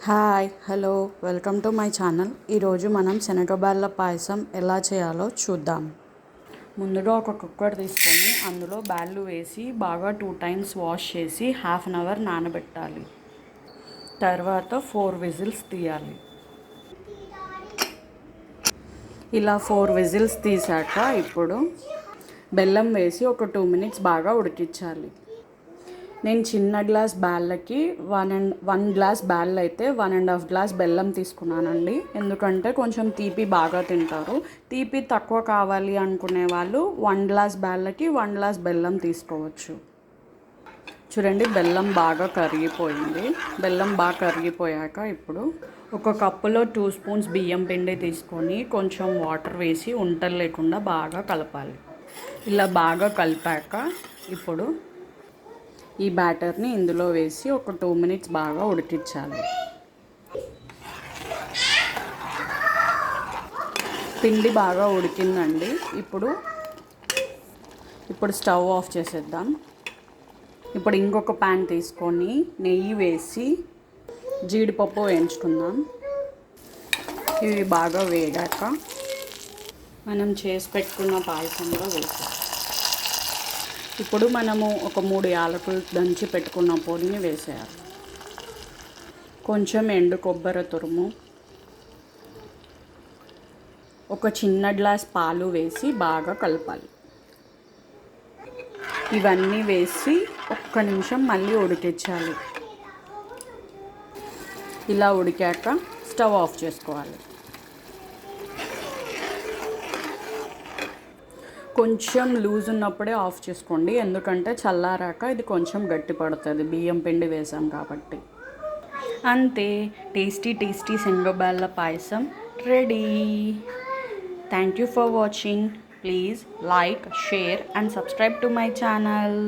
Hi hello welcome to my channel. ఈరోజు మనం శనగబాళ్ళ పాయసం ఎలా చేయాలో చూద్దాం. ముందుగా ఒక కుక్కర్ తీసుకొని అందులో బ్యాళ్ళు వేసి బాగా 2 టైమ్స్ వాష్ చేసి హాఫ్ అన్ అవర్ నానబెట్టాలి. తర్వాత 4 విజిల్స్ తీయాలి. ఇలా 4 విజిల్స్ తీసాక ఇప్పుడు బెల్లం వేసి ఒక 2 మినిట్స్ బాగా ఉడికించాలి. నేను చిన్న గ్లాస్ బ్యాళ్ళకి 1 గ్లాస్ బ్యాళ్ళు అయితే 1.5 గ్లాస్ బెల్లం తీసుకున్నానండి. ఎందుకంటే కొంచెం తీపి బాగా తింటారు. తీపి తక్కువ కావాలి అనుకునే వాళ్ళు 1 గ్లాస్ బ్యాళ్ళకి 1 గ్లాస్ బెల్లం తీసుకోవచ్చు. చూడండి, బెల్లం బాగా కరిగిపోయింది. బెల్లం బాగా కరిగిపోయాక ఇప్పుడు ఒక కప్పులో 2 స్పూన్స్ బియ్యం పిండి తీసుకొని కొంచెం వాటర్ వేసి ఉంటలు లేకుండా బాగా కలపాలి. ఇలా బాగా కలిపాక ఇప్పుడు ఈ బ్యాటర్ని ఇందులో వేసి ఒక 2 మినిట్స్ బాగా ఉడికించాలి. పిండి బాగా ఉడికిందండి. ఇప్పుడు స్టవ్ ఆఫ్ చేసేద్దాం. ఇప్పుడు ఇంకొక ప్యాన్ తీసుకొని నెయ్యి వేసి జీడిపప్పు వేయించుకుందాం. ఇవి బాగా వేగాక మనం చేసి పెట్టుకున్న పాయసంలో వేసాం. ఇప్పుడు మనము ఒక 3 యాలకులు దంచి పెట్టుకున్న పొడిని వేసేయాలి. కొంచెం ఎండు కొబ్బరి తురుము, ఒక చిన్న గ్లాస్ పాలు వేసి బాగా కలపాలి. ఇవన్నీ వేసి ఒక్క నిమిషం మళ్ళీ ఉడికించాలి. ఇలా ఉడికాక స్టవ్ ఆఫ్ చేసుకోవాలి. కొంచెం లూజ్ ఉన్నప్పుడే ఆఫ్ చేసుకోండి, ఎందుకంటే చల్లారాక ఇది కొంచెం గట్టి పడుతుంది, బియ్యం పిండి వేసాం కాబట్టి. అంతే, టేస్టీ శనగబాళ్ళ payasam ready. Thank you for watching. Please like, share and subscribe to my channel.